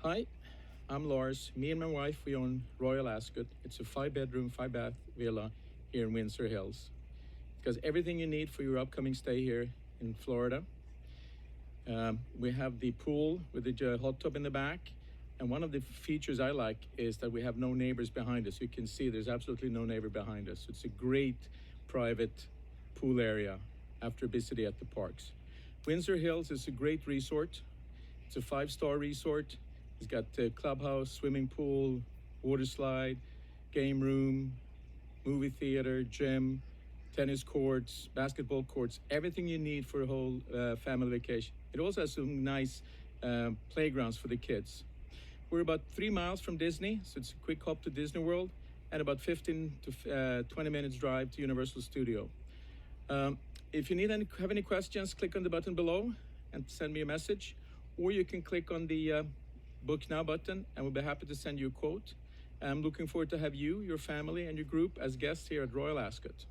Hi, I'm Lars. Me and my wife, we own Royal Ascot. It's a 5-bedroom, 5-bath villa here in Windsor Hills. It's got everything you need for your upcoming stay here in Florida. We have the pool with the hot tub in the back. And one of the features I like is that we have no neighbors behind us. You can see there's absolutely no neighbor behind us. It's a great private pool area after a busy day at the parks. Windsor Hills is a great resort. It's a 5-star resort. It's got a clubhouse, swimming pool, water slide, game room, movie theater, gym, tennis courts, basketball courts, everything you need for a whole family vacation. It also has some nice playgrounds for the kids. We're about 3 miles from Disney, so it's a quick hop to Disney World, and about 15 to 20 minutes drive to Universal Studio. If you have any questions, click on the button below and send me a message, or you can click on the Book Now button, and we'll be happy to send you a quote. I'm looking forward to have you, your family, and your group as guests here at Royal Ascot.